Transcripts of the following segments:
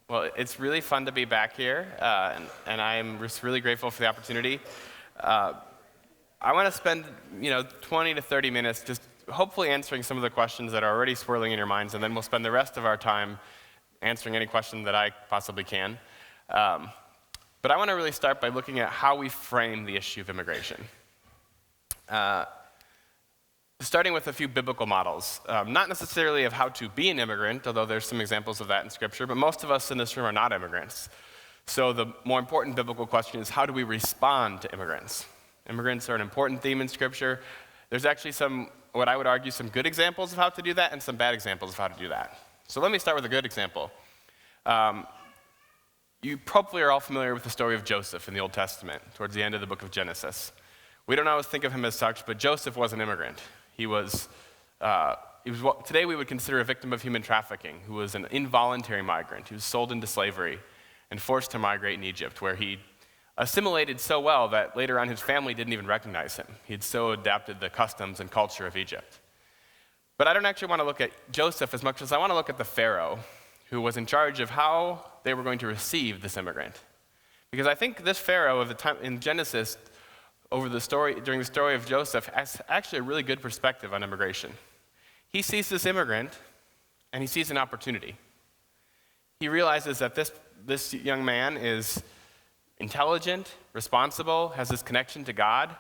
Well, it's really fun to be back here, and I'm just really grateful for the opportunity. I want to spend, 20 to 30 minutes just hopefully answering some of the questions that are already swirling in your minds, and then we'll spend the rest of our time answering any question that I possibly can. But I want to really start by looking at how we frame the issue of immigration. Starting with a few biblical models, not necessarily of how to be an immigrant, although there's some examples of that in Scripture, but most of us in this room are not immigrants. So the more important biblical question is, how do we respond to immigrants? Immigrants are an important theme in Scripture. There's actually some, what I would argue, some good examples of how to do that and some bad examples of how to do that. So let me start with a good example. You probably are all familiar with the story of Joseph in the Old Testament, towards the end of the book of Genesis. We don't always think of him as such, but Joseph was an immigrant. He was what today we would consider a victim of human trafficking, who was an involuntary migrant, who was sold into slavery and forced to migrate in Egypt, where he assimilated so well that later on his family didn't even recognize him. He had so adapted the customs and culture of Egypt. But I don't actually want to look at Joseph as much as I want to look at the Pharaoh, who was in charge of how they were going to receive this immigrant. Because I think this Pharaoh of the time in Genesis, during the story of Joseph, has actually a really good perspective on immigration. He sees this immigrant, and he sees an opportunity. He realizes that this young man is intelligent, responsible, has this connection to God,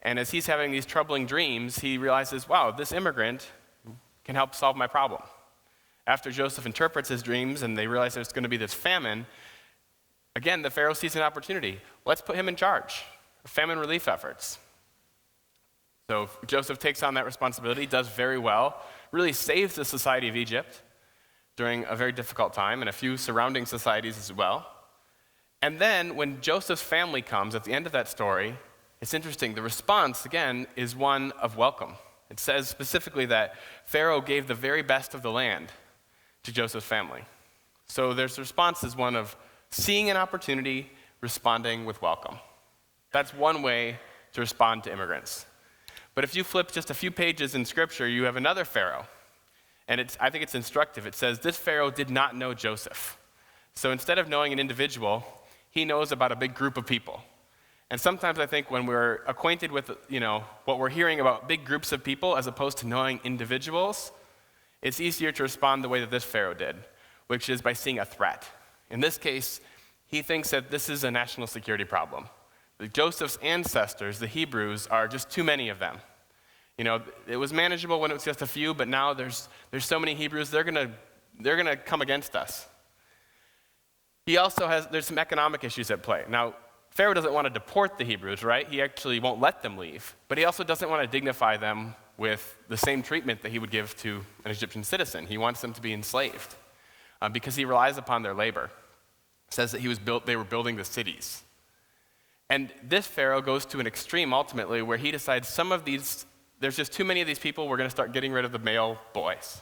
and as he's having these troubling dreams, he realizes, wow, this immigrant can help solve my problem. After Joseph interprets his dreams and they realize there's going to be this famine, again, the Pharaoh sees an opportunity. Let's put him in charge of famine relief efforts. So Joseph takes on that responsibility, does very well, really saves the society of Egypt during a very difficult time and a few surrounding societies as well. And then when Joseph's family comes at the end of that story, it's interesting. The response, again, is one of welcome. It says specifically that Pharaoh gave the very best of the land to Joseph's family. So their response is one of seeing an opportunity, responding with welcome. That's one way to respond to immigrants. But if you flip just a few pages in Scripture, you have another Pharaoh. And I think it's instructive. It says, this Pharaoh did not know Joseph. So instead of knowing an individual, he knows about a big group of people. And sometimes I think when we're acquainted with, what we're hearing about big groups of people as opposed to knowing individuals, it's easier to respond the way that this Pharaoh did, which is by seeing a threat. In this case, he thinks that this is a national security problem. Joseph's ancestors, the Hebrews, are just too many of them. It was manageable when it was just a few, but now there's so many Hebrews, they're gonna come against us. There's some economic issues at play. Now, Pharaoh doesn't want to deport the Hebrews, right? He actually won't let them leave, but he also doesn't want to dignify them with the same treatment that he would give to an Egyptian citizen. He wants them to be enslaved because he relies upon their labor. It says that they were building the cities. And this Pharaoh goes to an extreme ultimately where he decides there's just too many of these people, we're going to start getting rid of the male boys.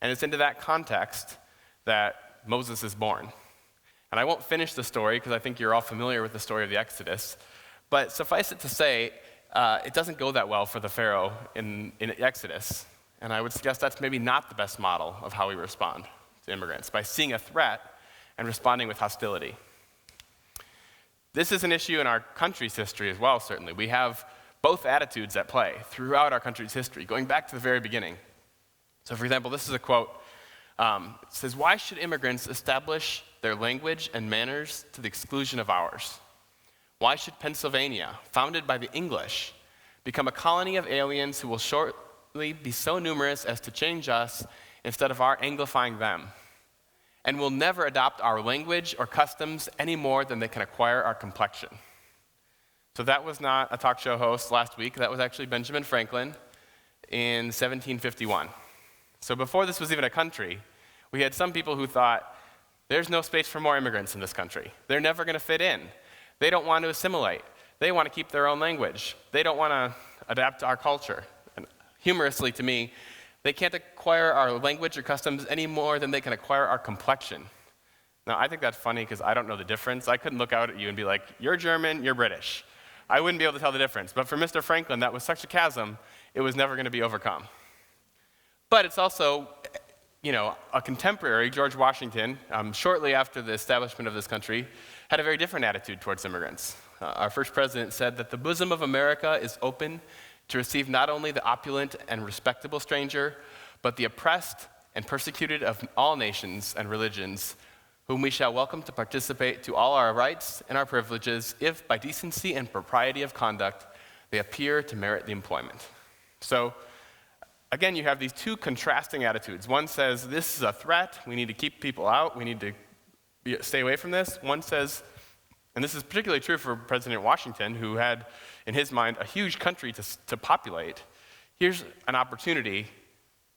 And it's into that context that Moses is born. And I won't finish the story because I think you're all familiar with the story of the Exodus, but suffice it to say, it doesn't go that well for the Pharaoh in Exodus. And I would suggest that's maybe not the best model of how we respond to immigrants, by seeing a threat and responding with hostility. This is an issue in our country's history as well, certainly. We have both attitudes at play throughout our country's history, going back to the very beginning. So for example, this is a quote. It says, "Why should immigrants establish their language and manners to the exclusion of ours? Why should Pennsylvania, founded by the English, become a colony of aliens who will shortly be so numerous as to change us instead of our anglifying them, and will never adopt our language or customs any more than they can acquire our complexion?" So that was not a talk show host last week. That was actually Benjamin Franklin in 1751. So before this was even a country, we had some people who thought, there's no space for more immigrants in this country. They're never going to fit in. They don't want to assimilate. They want to keep their own language. They don't want to adapt to our culture. And humorously to me, they can't acquire our language or customs any more than they can acquire our complexion. Now, I think that's funny because I don't know the difference. I couldn't look out at you and be like, you're German, you're British. I wouldn't be able to tell the difference. But for Mr. Franklin, that was such a chasm, it was never going to be overcome. But it's also, a contemporary, George Washington, shortly after the establishment of this country, had a very different attitude towards immigrants. Our first president said that the bosom of America is open to receive not only the opulent and respectable stranger, but the oppressed and persecuted of all nations and religions, whom we shall welcome to participate to all our rights and our privileges, if by decency and propriety of conduct they appear to merit the employment. So, again, you have these two contrasting attitudes. One says, this is a threat, we need to keep people out, we need to stay away from this. One says, and this is particularly true for President Washington, who had, in his mind, a huge country to populate. Here's an opportunity.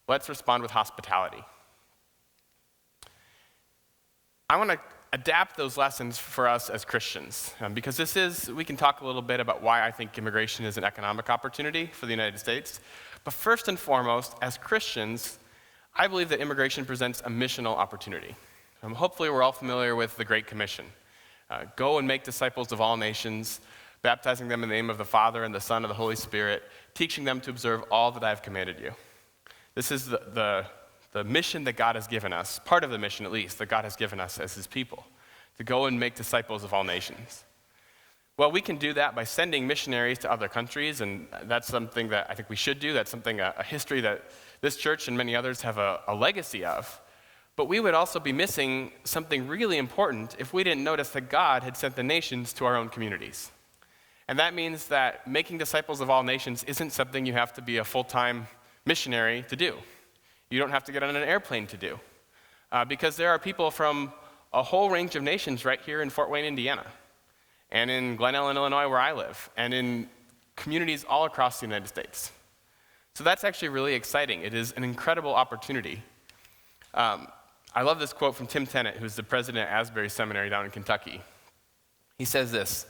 Let's respond with hospitality. I want to adapt those lessons for us as Christians, because we can talk a little bit about why I think immigration is an economic opportunity for the United States. But first and foremost, as Christians, I believe that immigration presents a missional opportunity. Hopefully we're all familiar with the Great Commission. Go and make disciples of all nations, baptizing them in the name of the Father and the Son and the Holy Spirit, teaching them to observe all that I have commanded you. This is the mission that God has given us, part of the mission at least, that God has given us as his people, to go and make disciples of all nations. Well, we can do that by sending missionaries to other countries, and that's something that I think we should do. That's something, a history that this church and many others have a legacy of. But we would also be missing something really important if we didn't notice that God had sent the nations to our own communities. And that means that making disciples of all nations isn't something you have to be a full-time missionary to do. You don't have to get on an airplane to do. Because there are people from a whole range of nations right here in Fort Wayne, Indiana, and in Glen Ellen, Illinois, where I live, and in communities all across the United States. So that's actually really exciting. It is an incredible opportunity. I love this quote from Tim Tennant, who's the president at Asbury Seminary down in Kentucky. He says this: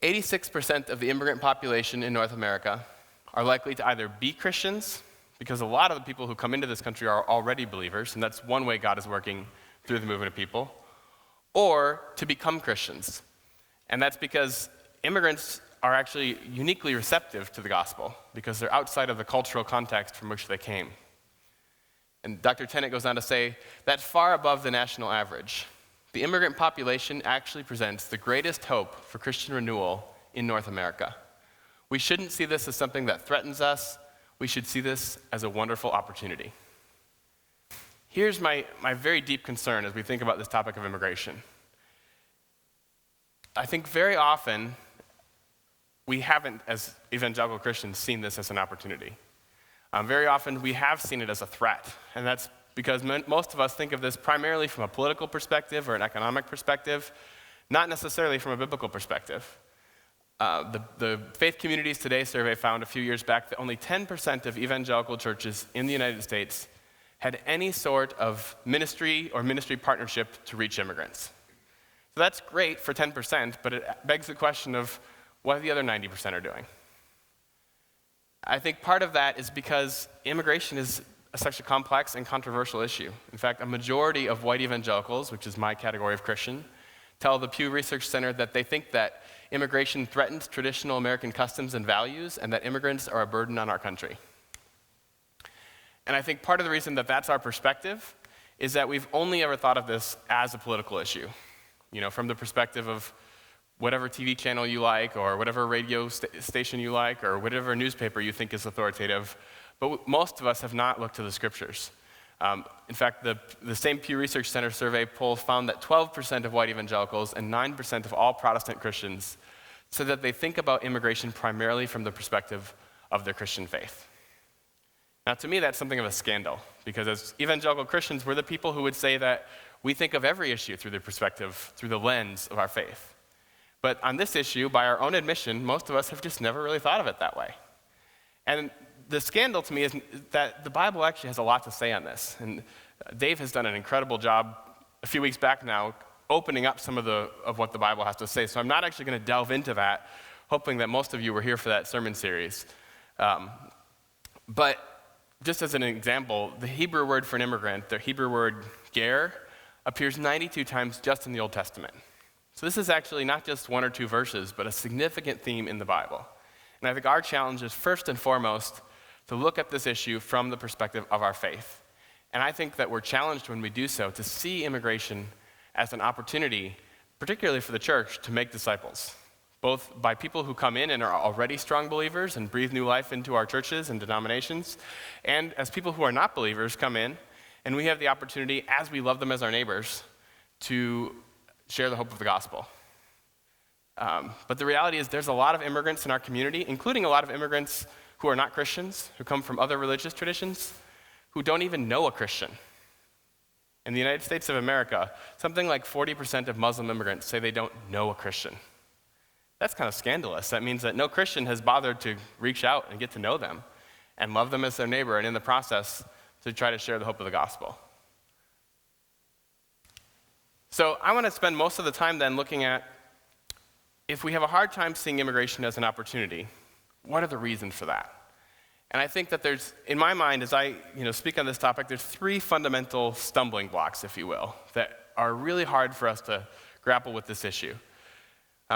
86% of the immigrant population in North America are likely to either be Christians, because a lot of the people who come into this country are already believers, and that's one way God is working through the movement of people, or to become Christians. And that's because immigrants are actually uniquely receptive to the gospel, because they're outside of the cultural context from which they came. And Dr. Tennant goes on to say, that's far above the national average. The immigrant population actually presents the greatest hope for Christian renewal in North America. We shouldn't see this as something that threatens us. We should see this as a wonderful opportunity. Here's my very deep concern as we think about this topic of immigration. I think very often we haven't, as evangelical Christians, seen this as an opportunity. Very often we have seen it as a threat, and that's because most of us think of this primarily from a political perspective or an economic perspective, not necessarily from a biblical perspective. The Faith Communities Today survey found a few years back that only 10% of evangelical churches in the United States had any sort of ministry or ministry partnership to reach immigrants. So that's great for 10%, but it begs the question of what the other 90% are doing. I think part of that is because immigration is such a complex and controversial issue. In fact, a majority of white evangelicals, which is my category of Christian, tell the Pew Research Center that they think that immigration threatens traditional American customs and values, and that immigrants are a burden on our country. And I think part of the reason that that's our perspective is that we've only ever thought of this as a political issue. From the perspective of whatever TV channel you like, or whatever radio station you like, or whatever newspaper you think is authoritative. But most of us have not looked to the scriptures. In fact, the same Pew Research Center survey poll found that 12% of white evangelicals and 9% of all Protestant Christians said that they think about immigration primarily from the perspective of their Christian faith. Now, to me, that's something of a scandal, because as evangelical Christians, we're the people who would say that we think of every issue through the perspective, through the lens of our faith. But on this issue, by our own admission, most of us have just never really thought of it that way. And the scandal to me is that the Bible actually has a lot to say on this. And Dave has done an incredible job a few weeks back now opening up some of what the Bible has to say. So I'm not actually going to delve into that, hoping that most of you were here for that sermon series. But just as an example, the Hebrew word for an immigrant, the Hebrew word ger, appears 92 times just in the Old Testament. So this is actually not just one or two verses, but a significant theme in the Bible. And I think our challenge is first and foremost to look at this issue from the perspective of our faith. And I think that we're challenged when we do so to see immigration as an opportunity, particularly for the church, to make disciples, both by people who come in and are already strong believers and breathe new life into our churches and denominations, and as people who are not believers come in, and we have the opportunity, as we love them as our neighbors, to share the hope of the gospel. But the reality is there's a lot of immigrants in our community, including a lot of immigrants who are not Christians, who come from other religious traditions, who don't even know a Christian. In the United States of America, something like 40% of Muslim immigrants say they don't know a Christian. That's kind of scandalous. That means that no Christian has bothered to reach out and get to know them and love them as their neighbor, and in the process, to try to share the hope of the gospel. So I want to spend most of the time then looking at, if we have a hard time seeing immigration as an opportunity, what are the reasons for that? And I think that there's, in my mind, as I speak on this topic, there's three fundamental stumbling blocks, if you will, that are really hard for us to grapple with this issue.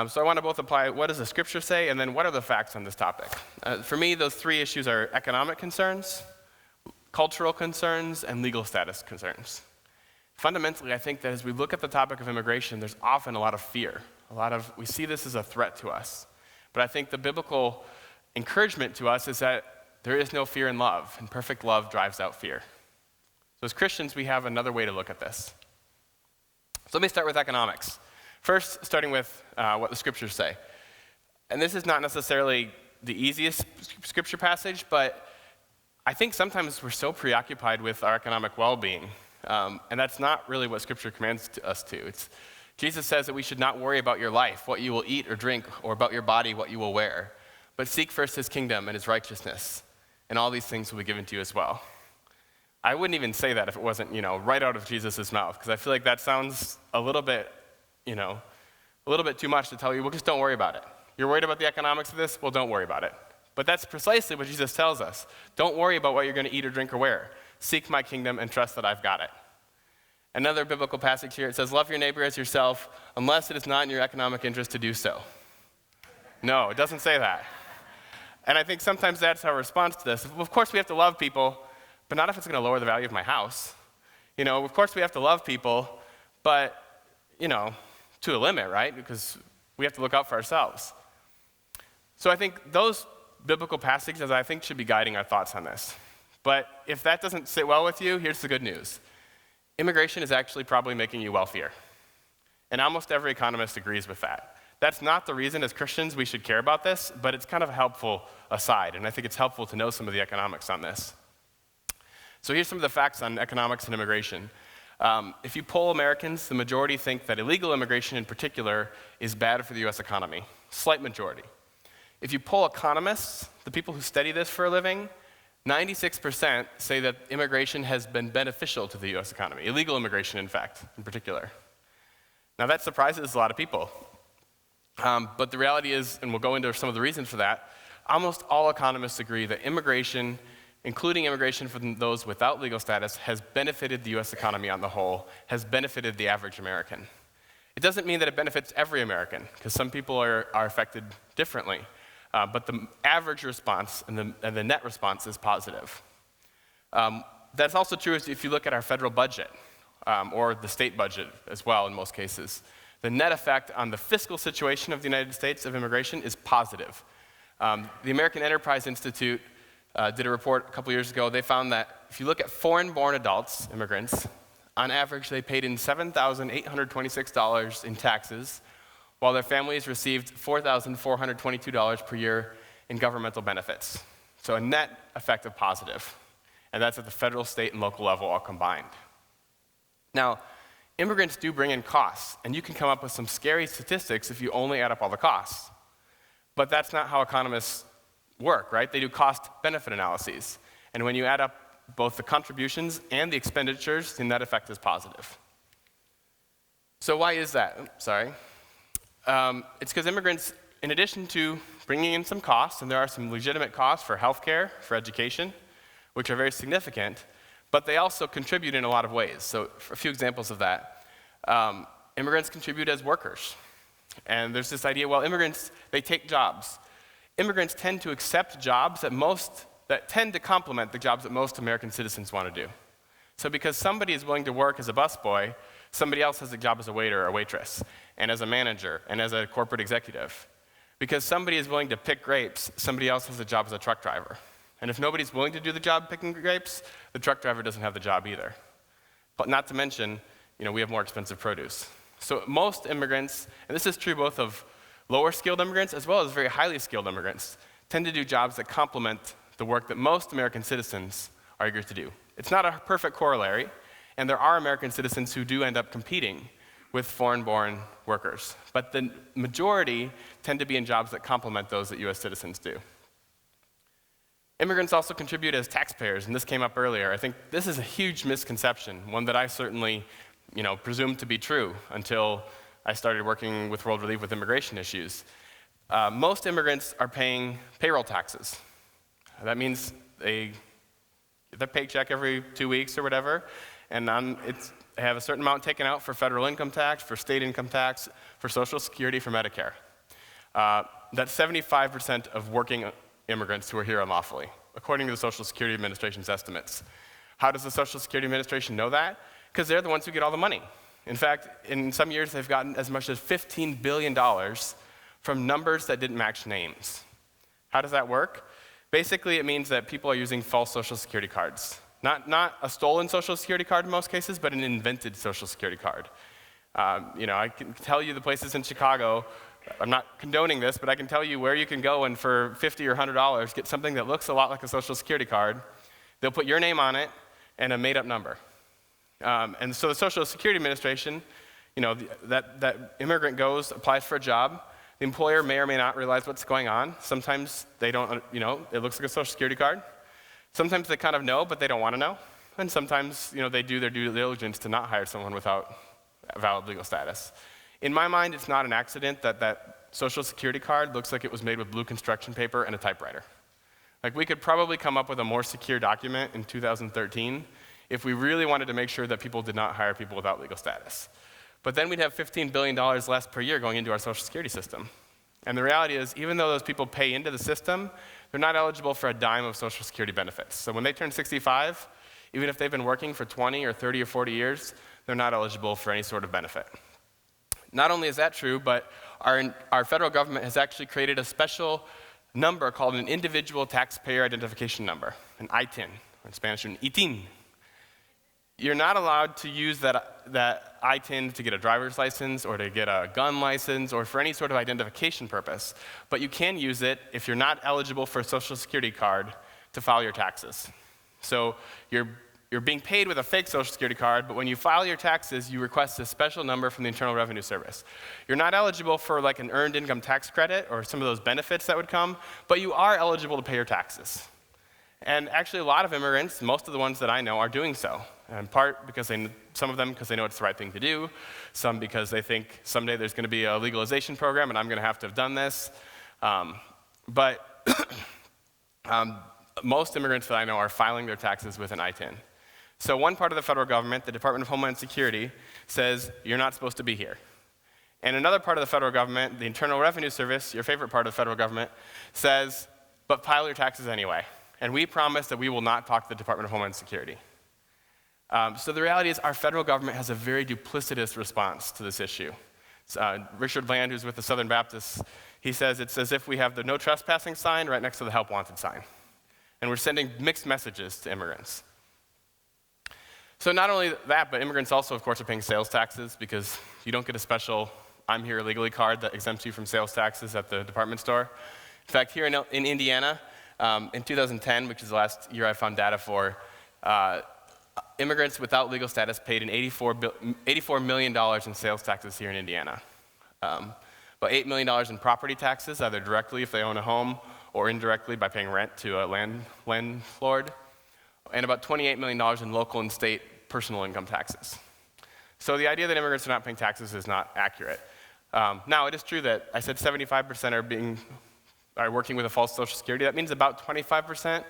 So I want to both apply what does the scripture say, and then what are the facts on this topic. For me, those three issues are economic concerns, cultural concerns, and legal status concerns. Fundamentally, I think that as we look at the topic of immigration, there's often a lot of fear. We see this as a threat to us. But I think the biblical encouragement to us is that there is no fear in love, and perfect love drives out fear. So as Christians, we have another way to look at this. So let me start with economics. First, starting with what the scriptures say. And this is not necessarily the easiest scripture passage, but I think sometimes we're so preoccupied with our economic well-being, and that's not really what scripture commands us to. Jesus says that we should not worry about your life, what you will eat or drink, or about your body, what you will wear, but seek first his kingdom and his righteousness, and all these things will be given to you as well. I wouldn't even say that if it wasn't, right out of Jesus' mouth, because I feel like that sounds a little bit too much to tell you, well, just don't worry about it. You're worried about the economics of this? Well, don't worry about it. But that's precisely what Jesus tells us. Don't worry about what you're going to eat or drink or wear. Seek my kingdom and trust that I've got it. Another biblical passage here, it says, love your neighbor as yourself, unless it is not in your economic interest to do so. No, it doesn't say that. And I think sometimes that's our response to this. Of course we have to love people, but not if it's going to lower the value of my house. Of course we have to love people, but, to a limit, right? Because we have to look out for ourselves. So I think those biblical passages, I think, should be guiding our thoughts on this. But if that doesn't sit well with you, here's the good news. Immigration is actually probably making you wealthier. And almost every economist agrees with that. That's not the reason as Christians we should care about this, but it's kind of a helpful aside, and I think it's helpful to know some of the economics on this. So here's some of the facts on economics and immigration. If you poll Americans, the majority think that illegal immigration in particular is bad for the U.S. economy. Slight majority. If you poll economists, the people who study this for a living, 96% say that immigration has been beneficial to the U.S. economy. Illegal immigration, in fact, in particular. Now that surprises a lot of people. But the reality is, and we'll go into some of the reasons for that, almost all economists agree that immigration, including immigration from those without legal status, has benefited the U.S. economy on the whole, has benefited the average American. It doesn't mean that it benefits every American, because some people are affected differently. But the average response and the net response is positive. That's also true if you look at our federal budget, or the state budget as well in most cases. The net effect on the fiscal situation of the United States of immigration is positive. The American Enterprise Institute did a report a couple years ago. They found that if you look at foreign-born adults, immigrants, on average they paid in $7,826 in taxes, while their families received $4,422 per year in governmental benefits. So a net effect of positive, and that's at the federal, state, and local level all combined. Now, immigrants do bring in costs, and you can come up with some scary statistics if you only add up all the costs. But that's not how economists work, right? They do cost-benefit analyses, and when you add up both the contributions and the expenditures, the net effect is positive. So why is that? It's because immigrants, in addition to bringing in some costs, and there are some legitimate costs for healthcare, for education, which are very significant, but they also contribute in a lot of ways. So for a few examples of that, immigrants contribute as workers. And there's this idea, well, immigrants, they take jobs. Immigrants tend to accept jobs that tend to complement the jobs that most American citizens want to do. So because somebody is willing to work as a busboy, somebody else has a job as a waiter or a waitress, and as a manager, and as a corporate executive. Because somebody is willing to pick grapes, somebody else has a job as a truck driver. And if nobody's willing to do the job picking grapes, the truck driver doesn't have the job either. But not to mention, we have more expensive produce. So most immigrants, and this is true both of lower skilled immigrants as well as very highly skilled immigrants, tend to do jobs that complement the work that most American citizens are eager to do. It's not a perfect corollary, and there are American citizens who do end up competing with foreign-born workers. But the majority tend to be in jobs that complement those that US citizens do. Immigrants also contribute as taxpayers, and this came up earlier. I think this is a huge misconception, one that I certainly presumed to be true until I started working with World Relief with immigration issues. Most immigrants are paying payroll taxes. That means they get their paycheck every 2 weeks or whatever, and they have a certain amount taken out for federal income tax, for state income tax, for Social Security, for Medicare. That's 75% of working immigrants who are here unlawfully, according to the Social Security Administration's estimates. How does the Social Security Administration know that? Because they're the ones who get all the money. In fact, in some years, they've gotten as much as $15 billion from numbers that didn't match names. How does that work? Basically, it means that people are using false Social Security cards. Not a stolen Social Security card in most cases, but an invented Social Security card. I can tell you the places in Chicago. I'm not condoning this, but I can tell you where you can go and for $50 or $100 get something that looks a lot like a Social Security card. They'll put your name on it and a made-up number. And so the Social Security Administration, that immigrant goes, applies for a job. The employer may or may not realize what's going on. Sometimes they don't, it looks like a Social Security card. Sometimes they kind of know, but they don't want to know. And sometimes, they do their due diligence to not hire someone without valid legal status. In my mind, it's not an accident that Social Security card looks like it was made with blue construction paper and a typewriter. Like, we could probably come up with a more secure document in 2013 if we really wanted to make sure that people did not hire people without legal status. But then we'd have $15 billion less per year going into our Social Security system. And the reality is, even though those people pay into the system, they're not eligible for a dime of Social Security benefits. So when they turn 65, even if they've been working for 20 or 30 or 40 years, they're not eligible for any sort of benefit. Not only is that true, but our federal government has actually created a special number called an Individual Taxpayer Identification Number, an ITIN, or in Spanish, an ITIN. You're not allowed to use that ITIN to get a driver's license or to get a gun license or for any sort of identification purpose, but you can use it if you're not eligible for a Social Security card to file your taxes. So you're being paid with a fake Social Security card, but when you file your taxes, you request a special number from the Internal Revenue Service. You're not eligible for like an earned income tax credit or some of those benefits that would come, but you are eligible to pay your taxes. And actually, a lot of immigrants, most of the ones that I know, are doing so. In part because some of them because they know it's the right thing to do, some because they think someday there's going to be a legalization program and I'm going to have done this. But most immigrants that I know are filing their taxes with an ITIN. So one part of the federal government, the Department of Homeland Security, says you're not supposed to be here. And another part of the federal government, the Internal Revenue Service, your favorite part of the federal government, says, but file your taxes anyway. And we promise that we will not talk to the Department of Homeland Security. So the reality is our federal government has a very duplicitous response to this issue. Richard Land, who's with the Southern Baptists, he says it's as if we have the no trespassing sign right next to the help wanted sign. And we're sending mixed messages to immigrants. So not only that, but immigrants also, of course, are paying sales taxes because you don't get a special I'm here illegally card that exempts you from sales taxes at the department store. In fact, here in Indiana, in 2010, which is the last year I found data for, immigrants without legal status paid $84 million in sales taxes here in Indiana. About $8 million in property taxes, either directly if they own a home or indirectly by paying rent to a landlord, and about $28 million in local and state personal income taxes. So the idea that immigrants are not paying taxes is not accurate. Now, it is true that I said 75% are working with a false Social Security. That means about 25%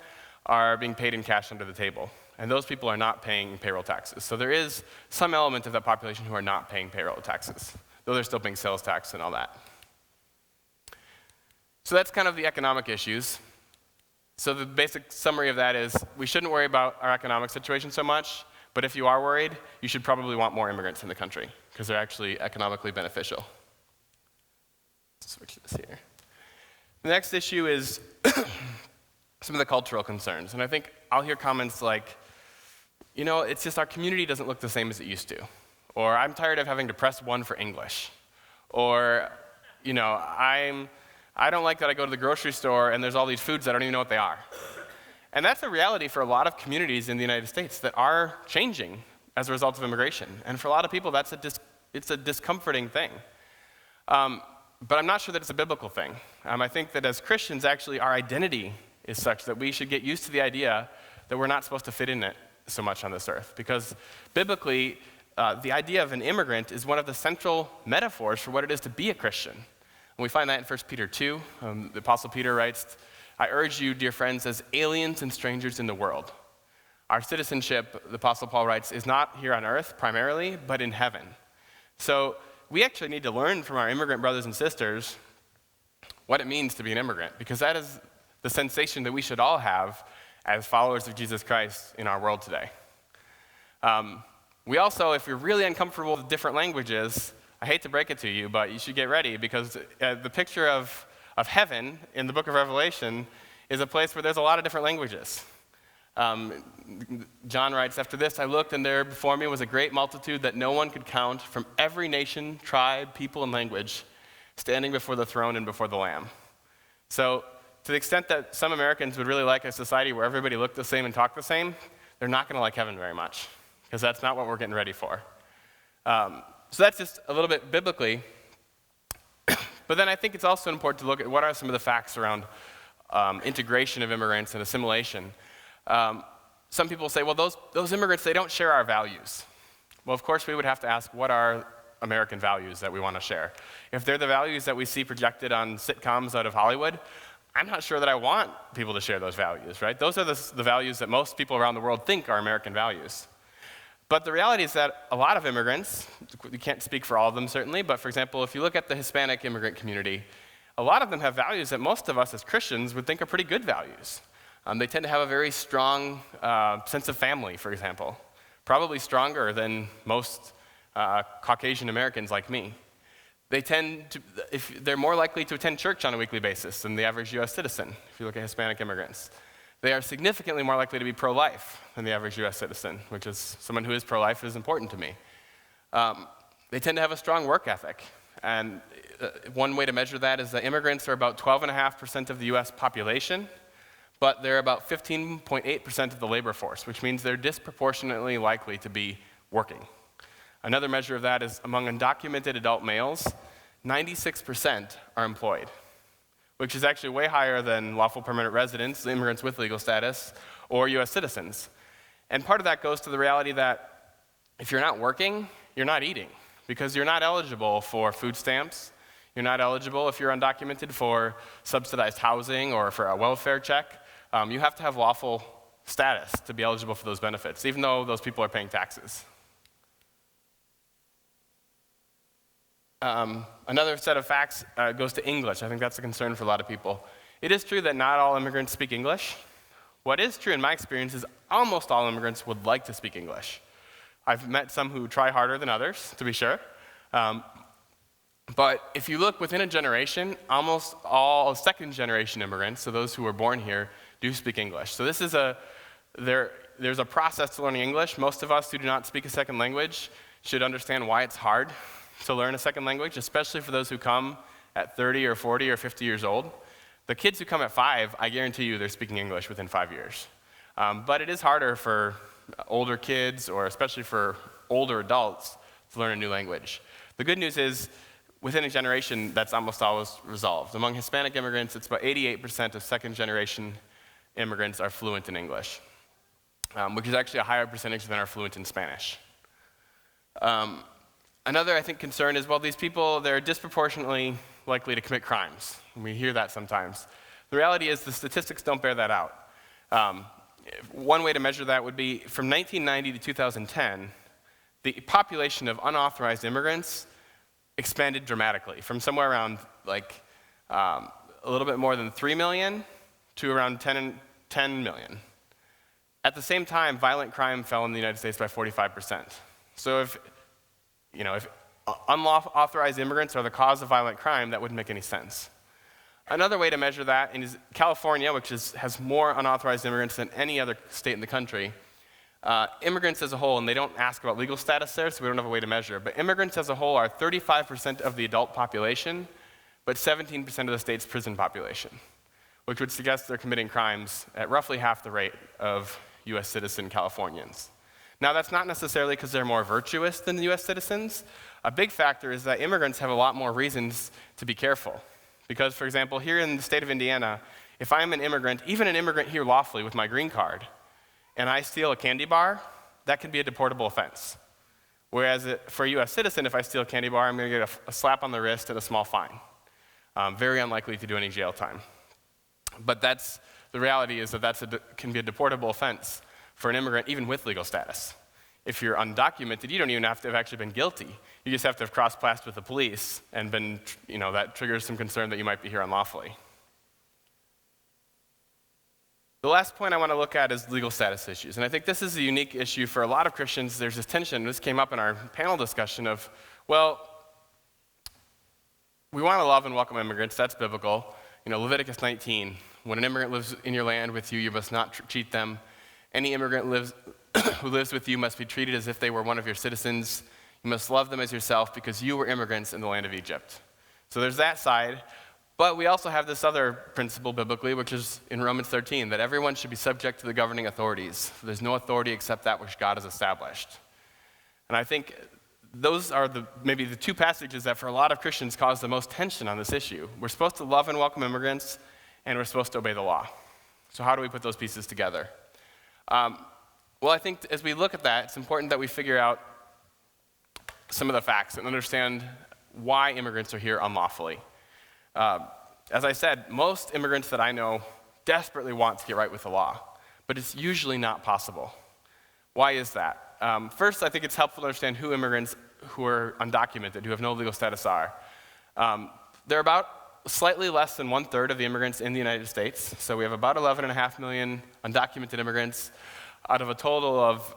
are being paid in cash under the table. And those people are not paying payroll taxes. So there is some element of that population who are not paying payroll taxes, though they're still paying sales tax and all that. So that's kind of the economic issues. So the basic summary of that is we shouldn't worry about our economic situation so much, But if you are worried, you should probably want more immigrants in the country because they're actually economically beneficial. Let's switch this here. The next issue is some of the cultural concerns. And I think I'll hear comments like, it's just our community doesn't look the same as it used to. Or I'm tired of having to press 1 for English. Or, I don't like that I go to the grocery store and there's all these foods that I don't even know what they are. And that's a reality for a lot of communities in the United States that are changing as a result of immigration. And for a lot of people, it's a discomforting thing. But I'm not sure that it's a biblical thing. I think that as Christians, actually, our identity is such that we should get used to the idea that we're not supposed to fit in it so much on this earth. Because biblically, the idea of an immigrant is one of the central metaphors for what it is to be a Christian. And we find that in 1 Peter 2. The Apostle Peter writes, I urge you, dear friends, as aliens and strangers in the world. Our citizenship, the Apostle Paul writes, is not here on earth primarily, but in heaven. So we actually need to learn from our immigrant brothers and sisters what it means to be an immigrant, because that is the sensation that we should all have as followers of Jesus Christ in our world today. We also, if you're really uncomfortable with different languages, I hate to break it to you, but you should get ready, because the picture of heaven in the book of Revelation is a place where there's a lot of different languages. John writes, after this I looked, and there before me was a great multitude that no one could count, from every nation, tribe, people, and language, standing before the throne and before the Lamb. So to the extent that some Americans would really like a society where everybody looked the same and talked the same, they're not going to like heaven very much, because that's not what we're getting ready for. So that's just a little bit biblically. But then I think it's also important to look at what are some of the facts around integration of immigrants and assimilation. Some people say, well, those immigrants, they don't share our values. Well, of course, we would have to ask, what are American values that we want to share? If they're the values that we see projected on sitcoms out of Hollywood, I'm not sure that I want people to share those values, right? Those are the values that most people around the world think are American values. But the reality is that a lot of immigrants, we can't speak for all of them certainly, but for example, if you look at the Hispanic immigrant community, a lot of them have values that most of us as Christians would think are pretty good values. They tend to have a very strong sense of family, for example, probably stronger than most Caucasian Americans like me. They're more likely to attend church on a weekly basis than the average US citizen, if you look at Hispanic immigrants. They are significantly more likely to be pro-life than the average US citizen, which is someone who is pro-life is important to me. They tend to have a strong work ethic. And one way to measure that is that immigrants are about 12.5% of the US population, but they're about 15.8% of the labor force, which means they're disproportionately likely to be working. Another measure of that is among undocumented adult males, 96% are employed, which is actually way higher than lawful permanent residents, immigrants with legal status, or US citizens. And part of that goes to the reality that if you're not working, you're not eating, because you're not eligible for food stamps. You're not eligible, if you're undocumented, for subsidized housing or for a welfare check. You have to have lawful status to be eligible for those benefits, even though those people are paying taxes. Another set of facts goes to English. I think that's a concern for a lot of people. It is true that not all immigrants speak English. What is true in my experience is almost all immigrants would like to speak English. I've met some who try harder than others, to be sure. But if you look within a generation, almost all second-generation immigrants, so those who were born here, do speak English. So this is there's a process to learning English. Most of us who do not speak a second language should understand why it's hard to learn a second language, especially for those who come at 30 or 40 or 50 years old. The kids who come at 5, I guarantee you they're speaking English within 5 years. But it is harder for older kids, or especially for older adults, to learn a new language. The good news is, within a generation, that's almost always resolved. Among Hispanic immigrants, it's about 88% of second-generation immigrants are fluent in English, which is actually a higher percentage than are fluent in Spanish. Another, I think, concern is, well, these people, they're disproportionately likely to commit crimes. We hear that sometimes. The reality is the statistics don't bear that out. One way to measure that would be from 1990 to 2010, the population of unauthorized immigrants expanded dramatically from somewhere around a little bit more than 3 million to around 10 million. At the same time, violent crime fell in the United States by 45%. So if unauthorized immigrants are the cause of violent crime, that wouldn't make any sense. Another way to measure that is California, which has more unauthorized immigrants than any other state in the country. Immigrants as a whole, and they don't ask about legal status there, so we don't have a way to measure, but immigrants as a whole are 35% of the adult population, but 17% of the state's prison population, which would suggest they're committing crimes at roughly half the rate of US citizen Californians. Now, that's not necessarily because they're more virtuous than the US citizens. A big factor is that immigrants have a lot more reasons to be careful. Because, for example, here in the state of Indiana, if I'm an immigrant, even an immigrant here lawfully with my green card, and I steal a candy bar, that can be a deportable offense. Whereas for a US citizen, if I steal a candy bar, I'm going to get a slap on the wrist and a small fine. Very unlikely to do any jail time. But the reality is that can be a deportable offense for an immigrant, even with legal status. If you're undocumented, you don't even have to have actually been guilty. You just have to have crossed paths with the police and that triggers some concern that you might be here unlawfully. The last point I want to look at is legal status issues. And I think this is a unique issue for a lot of Christians. There's this tension, this came up in our panel discussion of, well, we want to love and welcome immigrants, that's biblical. Leviticus 19, when an immigrant lives in your land with you, you must not cheat them. Any immigrant who lives with you must be treated as if they were one of your citizens. You must love them as yourself because you were immigrants in the land of Egypt. So there's that side. But we also have this other principle biblically, which is in Romans 13, that everyone should be subject to the governing authorities. There's no authority except that which God has established. And I think those are maybe the two passages that for a lot of Christians cause the most tension on this issue. We're supposed to love and welcome immigrants, and we're supposed to obey the law. So how do we put those pieces together? Well, I think as we look at that, it's important that we figure out some of the facts and understand why immigrants are here unlawfully. As I said, most immigrants that I know desperately want to get right with the law, but it's usually not possible. Why is that? First, I think it's helpful to understand who immigrants who are undocumented, who have no legal status are. They're about slightly less than 1/3 of the immigrants in the United States. So we have about 11.5 million undocumented immigrants out of a total of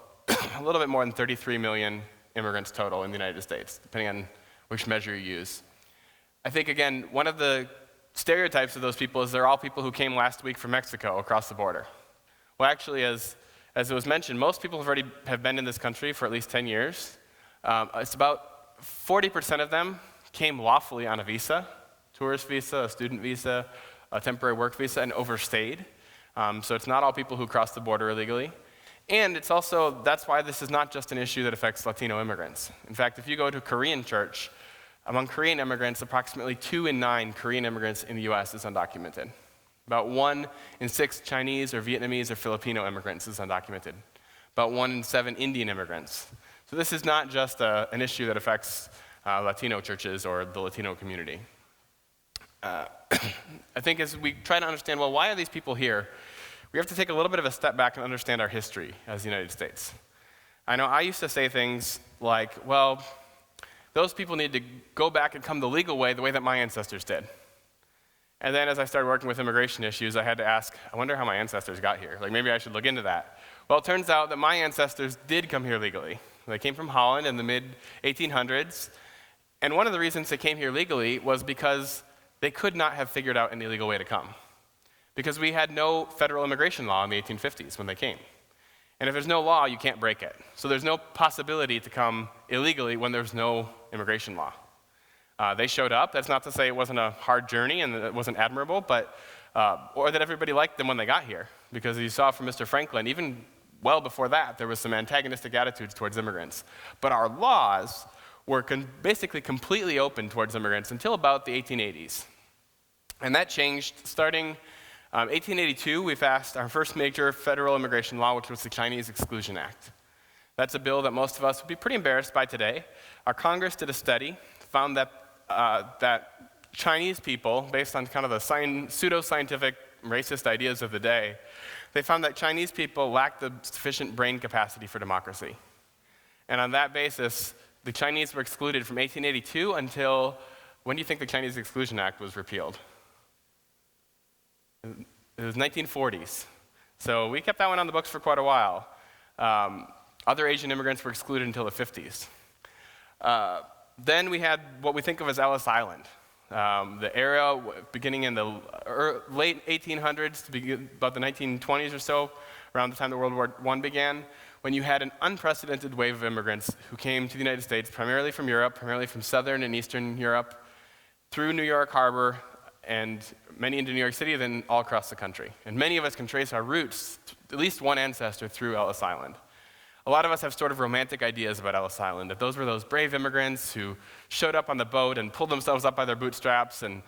a little bit more than 33 million immigrants total in the United States, depending on which measure you use. I think, again, one of the stereotypes of those people is they're all people who came last week from Mexico across the border. Well, actually, as it was mentioned, most people have been in this country for at least 10 years. It's about 40% of them came lawfully on a visa, tourist visa, a student visa, a temporary work visa, and overstayed. So it's not all people who cross the border illegally. And that's why this is not just an issue that affects Latino immigrants. In fact, if you go to a Korean church, among Korean immigrants, approximately 2 in 9 Korean immigrants in the US is undocumented. About 1 in 6 Chinese or Vietnamese or Filipino immigrants is undocumented. About 1 in 7 Indian immigrants. So this is not just an issue that affects Latino churches or the Latino community. I think as we try to understand, well, why are these people here? We have to take a little bit of a step back and understand our history as the United States. I know I used to say things like, well, those people need to go back and come the legal way, the way that my ancestors did. And then as I started working with immigration issues, I had to ask, I wonder how my ancestors got here. Maybe I should look into that. Well, it turns out that my ancestors did come here legally. They came from Holland in the mid-1800s. And one of the reasons they came here legally was because they could not have figured out any legal way to come. Because we had no federal immigration law in the 1850s when they came. And if there's no law, you can't break it. So there's no possibility to come illegally when there's no immigration law. They showed up. That's not to say it wasn't a hard journey and that it wasn't admirable, or that everybody liked them when they got here. Because as you saw from Mr. Franklin, even well before that, there was some antagonistic attitudes towards immigrants. But our laws were basically completely open towards immigrants until about the 1880s. And that changed starting 1882, we passed our first major federal immigration law, which was the Chinese Exclusion Act. That's a bill that most of us would be pretty embarrassed by today. Our Congress did a study, found that Chinese people, based on kind of the pseudo-scientific racist ideas of the day, they found that Chinese people lacked the sufficient brain capacity for democracy. And on that basis, the Chinese were excluded from 1882 until, when do you think the Chinese Exclusion Act was repealed? It was 1940s. So we kept that one on the books for quite a while. Other Asian immigrants were excluded until the 50s. Then we had what we think of as Ellis Island. The era beginning in the late 1800s to about the 1920s or so, around the time that World War I began, when you had an unprecedented wave of immigrants who came to the United States, primarily from Europe, primarily from Southern and Eastern Europe, through New York Harbor, and many into New York City, then all across the country. And many of us can trace our roots, at least one ancestor, through Ellis Island. A lot of us have sort of romantic ideas about Ellis Island, that those were those brave immigrants who showed up on the boat and pulled themselves up by their bootstraps and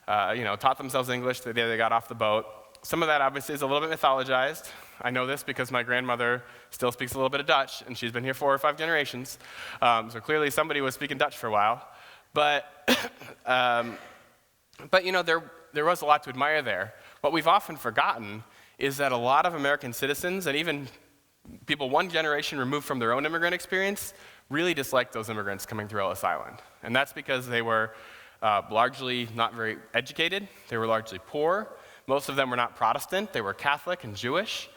taught themselves English the day they got off the boat. Some of that obviously is a little bit mythologized. I know this because my grandmother still speaks a little bit of Dutch, and she's been here 4 or 5 generations. So clearly somebody was speaking Dutch for a while. But there was a lot to admire there. What we've often forgotten is that a lot of American citizens, and even people one generation removed from their own immigrant experience, really disliked those immigrants coming through Ellis Island. And that's because they were largely not very educated. They were largely poor. Most of them were not Protestant. They were Catholic and Jewish.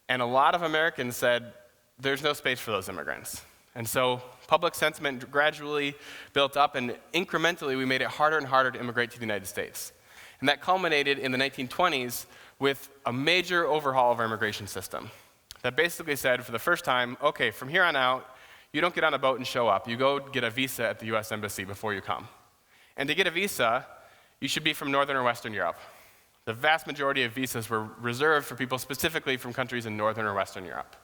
And a lot of Americans said, there's no space for those immigrants. And so public sentiment gradually built up, and incrementally we made it harder and harder to immigrate to the United States. And that culminated in the 1920s with a major overhaul of our immigration system that basically said, for the first time, okay, from here on out, you don't get on a boat and show up. You go get a visa at the US Embassy before you come. And to get a visa, you should be from Northern or Western Europe. The vast majority of visas were reserved for people specifically from countries in Northern or Western Europe.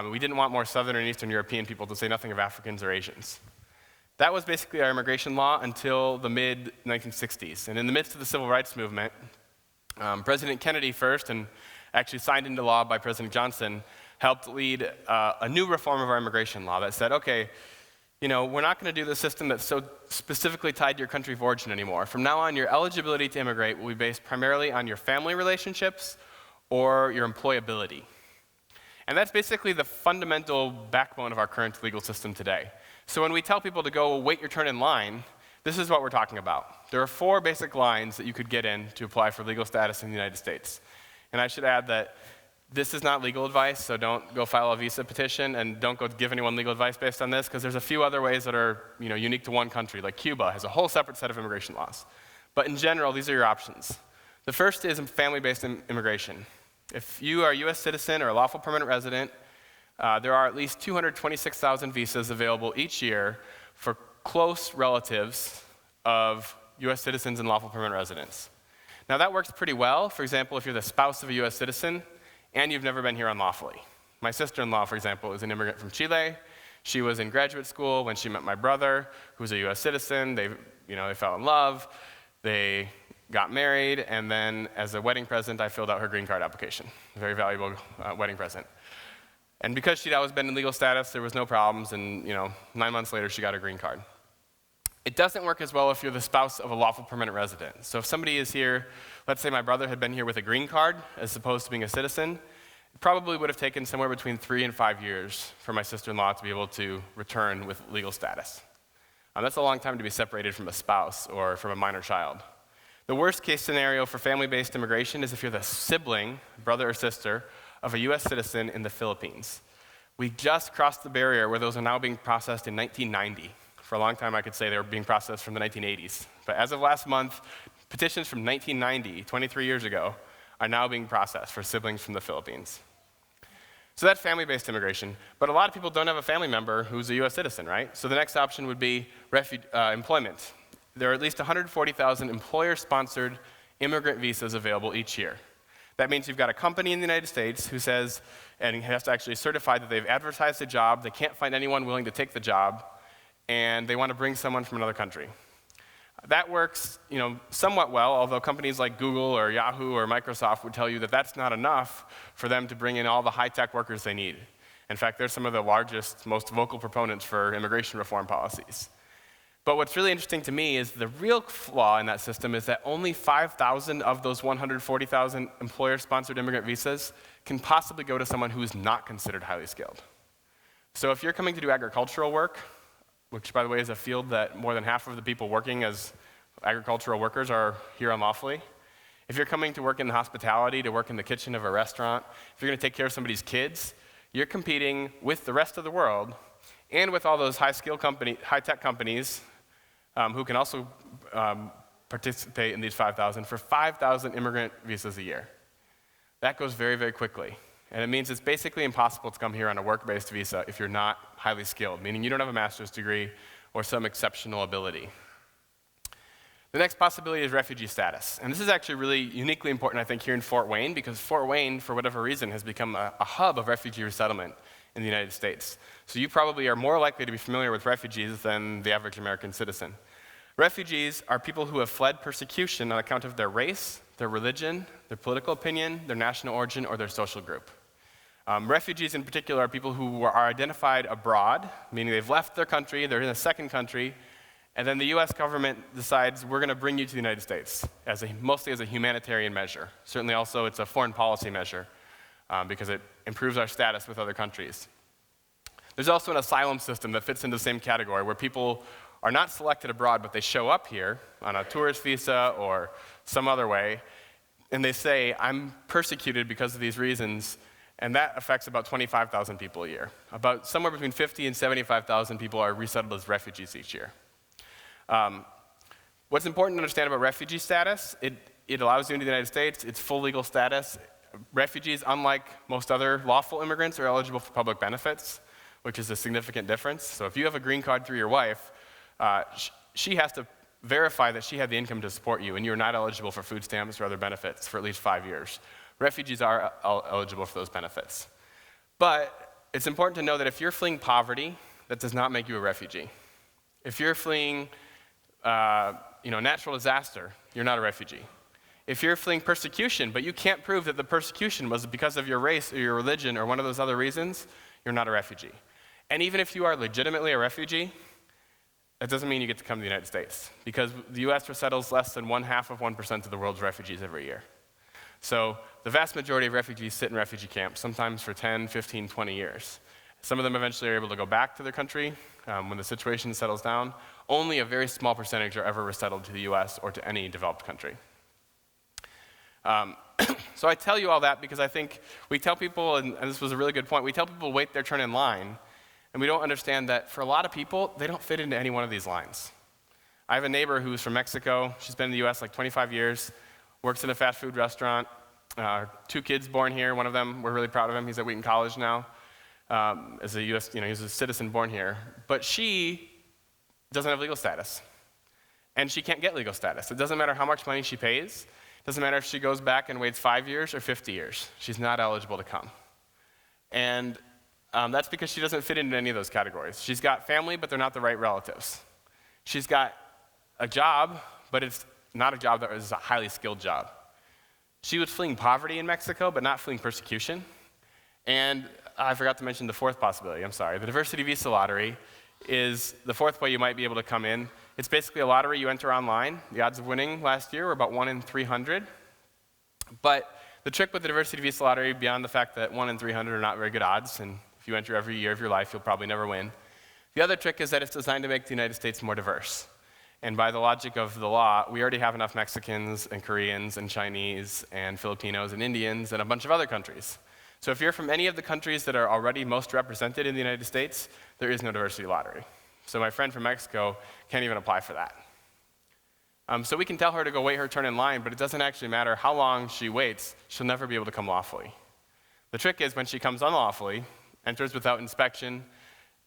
We didn't want more Southern and Eastern European people, to say nothing of Africans or Asians. That was basically our immigration law until the mid-1960s. And in the midst of the civil rights movement, President Kennedy first, and actually signed into law by President Johnson, helped lead a new reform of our immigration law that said, okay, we're not going to do the system that's so specifically tied to your country of origin anymore. From now on, your eligibility to immigrate will be based primarily on your family relationships or your employability. And that's basically the fundamental backbone of our current legal system today. So when we tell people to go wait your turn in line, this is what we're talking about. There are 4 basic lines that you could get in to apply for legal status in the United States. And I should add that this is not legal advice, so don't go file a visa petition, and don't go give anyone legal advice based on this, because there's a few other ways that are unique to one country. Like Cuba has a whole separate set of immigration laws. But in general, these are your options. The first is family-based immigration. If you are a US citizen or a lawful permanent resident, there are at least 226,000 visas available each year for close relatives of US citizens and lawful permanent residents. Now that works pretty well. For example, if you're the spouse of a US citizen and you've never been here unlawfully. My sister-in-law, for example, is an immigrant from Chile. She was in graduate school when she met my brother, who's a US citizen. They fell in love. They got married, and then as a wedding present, I filled out her green card application. A very valuable wedding present. And because she'd always been in legal status, there was no problems, and 9 months later, she got her green card. It doesn't work as well if you're the spouse of a lawful permanent resident. So if somebody is here, let's say my brother had been here with a green card as opposed to being a citizen, it probably would have taken somewhere between 3 and 5 years for my sister-in-law to be able to return with legal status. That's a long time to be separated from a spouse or from a minor child. The worst case scenario for family-based immigration is if you're the sibling, brother or sister, of a US citizen in the Philippines. We just crossed the barrier where those are now being processed in 1990. For a long time, I could say they were being processed from the 1980s. But as of last month, petitions from 1990, 23 years ago, are now being processed for siblings from the Philippines. So that's family-based immigration. But a lot of people don't have a family member who's a US citizen, right? So the next option would be employment. There are at least 140,000 employer-sponsored immigrant visas available each year. That means you've got a company in the United States who says, and has to actually certify that they've advertised a job, they can't find anyone willing to take the job, and they want to bring someone from another country. That works, somewhat well, although companies like Google or Yahoo or Microsoft would tell you that that's not enough for them to bring in all the high-tech workers they need. In fact, they're some of the largest, most vocal proponents for immigration reform policies. But what's really interesting to me is the real flaw in that system is that only 5,000 of those 140,000 employer-sponsored immigrant visas can possibly go to someone who is not considered highly skilled. So if you're coming to do agricultural work, which, by the way, is a field that more than half of the people working as agricultural workers are here unlawfully, If you're coming to work in hospitality, to work in the kitchen of a restaurant, if you're going to take care of somebody's kids, you're competing with the rest of the world and with all those high-tech companies who can also participate in these 5,000 for 5,000 immigrant visas a year. That goes very, very quickly. And it means it's basically impossible to come here on a work-based visa if you're not highly skilled, meaning you don't have a master's degree or some exceptional ability. The next possibility is refugee status. And this is actually really uniquely important, I think, here in Fort Wayne, because Fort Wayne, for whatever reason, has become a hub of refugee resettlement in the United States. So you probably are more likely to be familiar with refugees than the average American citizen. Refugees are people who have fled persecution on account of their race, their religion, their political opinion, their national origin, or their social group. Refugees in particular are people who are identified abroad, meaning they've left their country, they're in a second country, and then the US government decides we're going to bring you to the United States, mostly as a humanitarian measure. Certainly also it's a foreign policy measure because it improves our status with other countries. There's also an asylum system that fits into the same category where people are not selected abroad, but they show up here on a tourist visa or some other way, and they say, I'm persecuted because of these reasons, and that affects about 25,000 people a year. About somewhere between 50 and 75,000 people are resettled as refugees each year. What's important to understand about refugee status, it allows you into the United States, it's full legal status. Refugees, unlike most other lawful immigrants, are eligible for public benefits, which is a significant difference. So if you have a green card through your wife, she has to verify that she had the income to support you, and you're not eligible for food stamps or other benefits for at least 5 years. Refugees are eligible for those benefits. But it's important to know that if you're fleeing poverty, that does not make you a refugee. If you're fleeing natural disaster, you're not a refugee. If you're fleeing persecution, but you can't prove that the persecution was because of your race or your religion or one of those other reasons, you're not a refugee. And even if you are legitimately a refugee, that doesn't mean you get to come to the United States, because the US resettles less than 0.5% of the world's refugees every year. So the vast majority of refugees sit in refugee camps, sometimes for 10, 15, 20 years. Some of them eventually are able to go back to their country when the situation settles down. Only a very small percentage are ever resettled to the US or to any developed country. So I tell you all that because I think we tell people, and this was a really good point, we tell people to wait their turn in line, and we don't understand that for a lot of people, they don't fit into any one of these lines. I have a neighbor who's from Mexico. She's been in the US like 25 years, works in a fast food restaurant, 2 kids born here. One of them, we're really proud of him. He's at Wheaton College now. As a US, he's a citizen born here. But she doesn't have legal status. And she can't get legal status. It doesn't matter how much money she pays. It doesn't matter if she goes back and waits 5 years or 50 years. She's not eligible to come. And that's because she doesn't fit into any of those categories. She's got family, but they're not the right relatives. She's got a job, but it's not a job that is a highly skilled job. She was fleeing poverty in Mexico, but not fleeing persecution. And I forgot to mention the fourth possibility, I'm sorry. The diversity visa lottery is the fourth way you might be able to come in. It's basically a lottery you enter online. The odds of winning last year were about 1 in 300. But the trick with the diversity visa lottery, beyond the fact that 1 in 300 are not very good odds, and if you enter every year of your life, you'll probably never win. The other trick is that it's designed to make the United States more diverse. And by the logic of the law, we already have enough Mexicans and Koreans and Chinese and Filipinos and Indians and a bunch of other countries. So if you're from any of the countries that are already most represented in the United States, there is no diversity lottery. So my friend from Mexico can't even apply for that. So we can tell her to go wait her turn in line, but it doesn't actually matter how long she waits, she'll never be able to come lawfully. The trick is when she comes unlawfully, enters without inspection,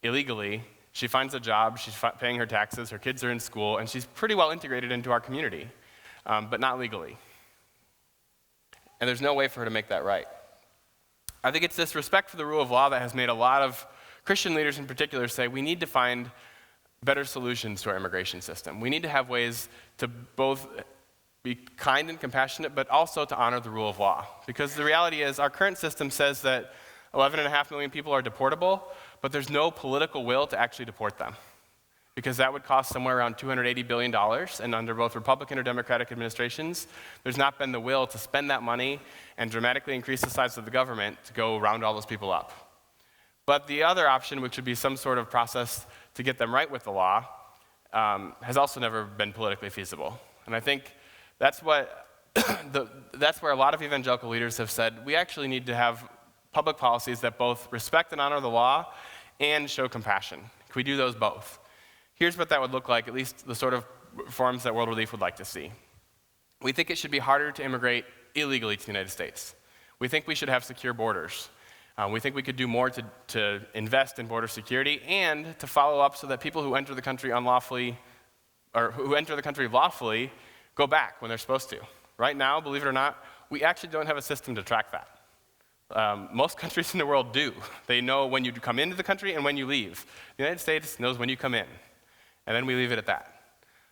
illegally, she finds a job, she's paying her taxes, her kids are in school, and she's pretty well integrated into our community, but not legally. And there's no way for her to make that right. I think it's this respect for the rule of law that has made a lot of Christian leaders in particular say we need to find better solutions to our immigration system. We need to have ways to both be kind and compassionate, but also to honor the rule of law. Because the reality is our current system says that 11.5 million people are deportable, but there's no political will to actually deport them. Because that would cost somewhere around $280 billion, and under both Republican or Democratic administrations, there's not been the will to spend that money and dramatically increase the size of the government to go round all those people up. But the other option, which would be some sort of process to get them right with the law, has also never been politically feasible. And I think that's what that's where a lot of evangelical leaders have said, we actually need to have public policies that both respect and honor the law and show compassion. Can we do those both? Here's what that would look like, at least the sort of reforms that World Relief would like to see. We think it should be harder to immigrate illegally to the United States. We think we should have secure borders. We think we could do more to invest in border security and to follow up so that people who enter the country unlawfully, or who enter the country lawfully, go back when they're supposed to. Right now, believe it or not, we actually don't have a system to track that. Most countries in the world do. They know when you come into the country and when you leave. The United States knows when you come in, and then we leave it at that.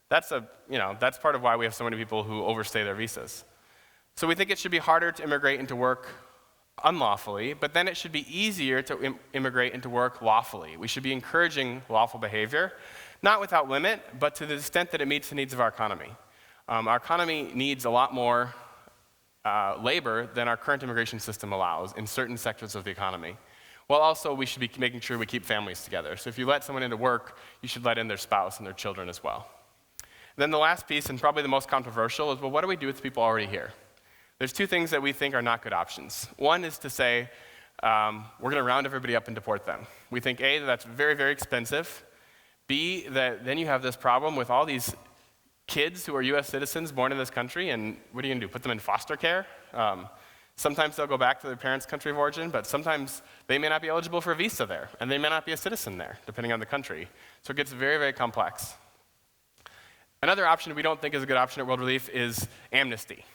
That's part of why we have so many people who overstay their visas. So we think it should be harder to immigrate into work unlawfully, but then it should be easier to immigrate into work lawfully. We should be encouraging lawful behavior, not without limit, but to the extent that it meets the needs of our economy. Our economy needs a lot more labor than our current immigration system allows in certain sectors of the economy. Well, also, we should be making sure we keep families together. So if you let someone into work, you should let in their spouse and their children as well. And then the last piece, and probably the most controversial, is, well, what do we do with the people already here? There's two things that we think are not good options. One is to say, we're going to round everybody up and deport them. We think, A, that's very, very expensive. B, that then you have this problem with all these kids who are U.S. citizens born in this country, and what are you going to do, put them in foster care? Sometimes they'll go back to their parents' country of origin, but sometimes they may not be eligible for a visa there, and they may not be a citizen there, depending on the country. So it gets very, very complex. Another option we don't think is a good option at World Relief is amnesty.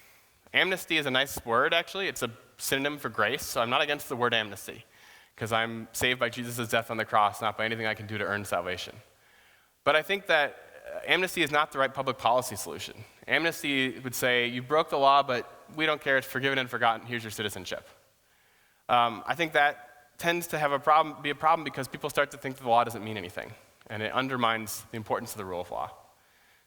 Amnesty is a nice word, actually. It's a synonym for grace, so I'm not against the word amnesty, because I'm saved by Jesus' death on the cross, not by anything I can do to earn salvation. But I think that amnesty is not the right public policy solution. Amnesty would say, you broke the law, but we don't care, it's forgiven and forgotten, here's your citizenship. I think that tends to have be a problem because people start to think that the law doesn't mean anything, and it undermines the importance of the rule of law.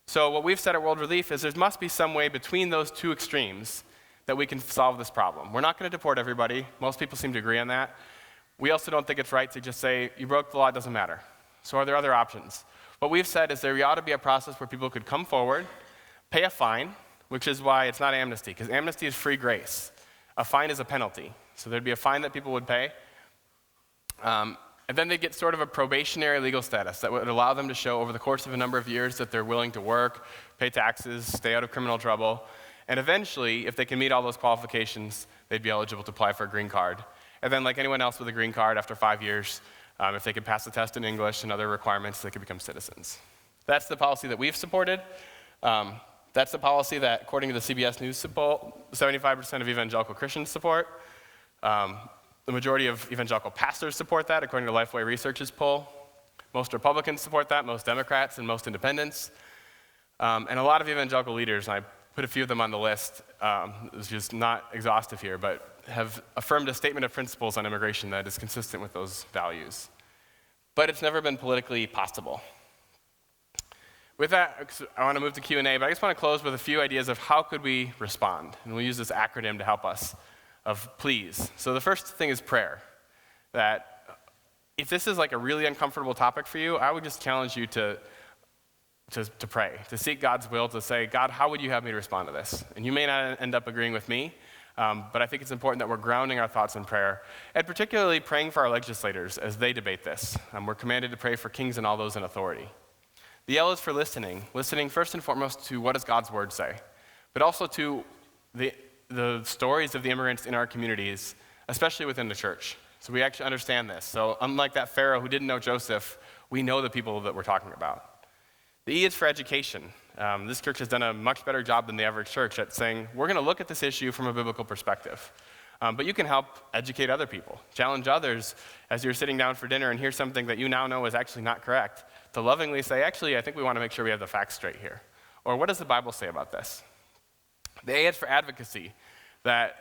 So what we've said at World Relief is there must be some way between those two extremes that we can solve this problem. We're not going to deport everybody. Most people seem to agree on that. We also don't think it's right to just say, you broke the law, it doesn't matter. So are there other options? What we've said is there ought to be a process where people could come forward, pay a fine, which is why it's not amnesty, because amnesty is free grace. A fine is a penalty. So there'd be a fine that people would pay. And then they'd get sort of a probationary legal status that would allow them to show over the course of a number of years that they're willing to work, pay taxes, stay out of criminal trouble. And eventually, if they can meet all those qualifications, they'd be eligible to apply for a green card. And then like anyone else with a green card, after 5 years, if they could pass the test in English and other requirements, they could become citizens. That's the policy that we've supported. That's the policy that, according to the CBS News poll, 75% of evangelical Christians support. The majority of evangelical pastors support that, according to Lifeway Research's poll. Most Republicans support that, most Democrats, and most independents. And a lot of evangelical leaders, and I put a few of them on the list, it's just not exhaustive here, but have affirmed a statement of principles on immigration that is consistent with those values. But it's never been politically possible. With that, I want to move to Q&A, but I just want to close with a few ideas of how could we respond. And we'll use this acronym to help us, of please. So the first thing is prayer. That if this is like a really uncomfortable topic for you, I would just challenge you to pray, to seek God's will, to say, God, how would you have me respond to this? And you may not end up agreeing with me, but I think it's important that we're grounding our thoughts in prayer, and particularly praying for our legislators as they debate this. We're commanded to pray for kings and all those in authority. The L is for listening first and foremost to what does God's word say, but also to the stories of the immigrants in our communities, especially within the church. So we actually understand this. So unlike that Pharaoh who didn't know Joseph, we know the people that we're talking about. The E is for education. This church has done a much better job than the average church at saying, we're going to look at this issue from a biblical perspective. But you can help educate other people, challenge others as you're sitting down for dinner and hear something that you now know is actually not correct, to lovingly say, actually, I think we want to make sure we have the facts straight here. Or what does the Bible say about this? The A is for advocacy, that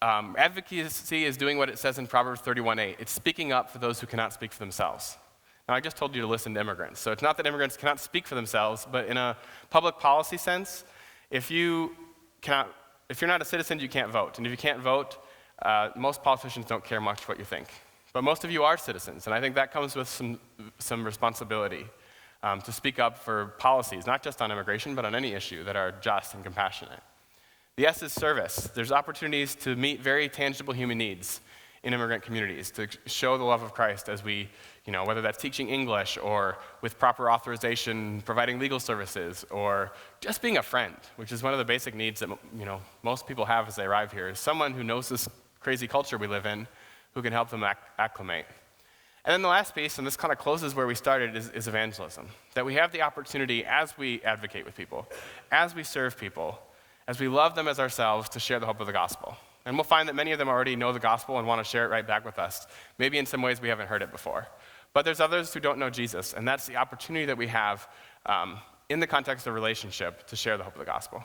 advocacy is doing what it says in Proverbs 31:8. It's speaking up for those who cannot speak for themselves. Now, I just told you to listen to immigrants. So it's not that immigrants cannot speak for themselves, but in a public policy sense, if you're not a citizen, you can't vote. And if you can't vote, most politicians don't care much what you think. But most of you are citizens, and I think that comes with some responsibility to speak up for policies, not just on immigration, but on any issue that are just and compassionate. The S is service. There's opportunities to meet very tangible human needs in immigrant communities, to show the love of Christ as we, whether that's teaching English or with proper authorization, providing legal services, or just being a friend, which is one of the basic needs that, most people have as they arrive here, is someone who knows this crazy culture we live in, who can help them acclimate. And then the last piece, and this kind of closes where we started, is evangelism. That we have the opportunity as we advocate with people, as we serve people, as we love them as ourselves, to share the hope of the gospel. And we'll find that many of them already know the gospel and want to share it right back with us. Maybe in some ways we haven't heard it before. But there's others who don't know Jesus, and that's the opportunity that we have in the context of relationship to share the hope of the gospel.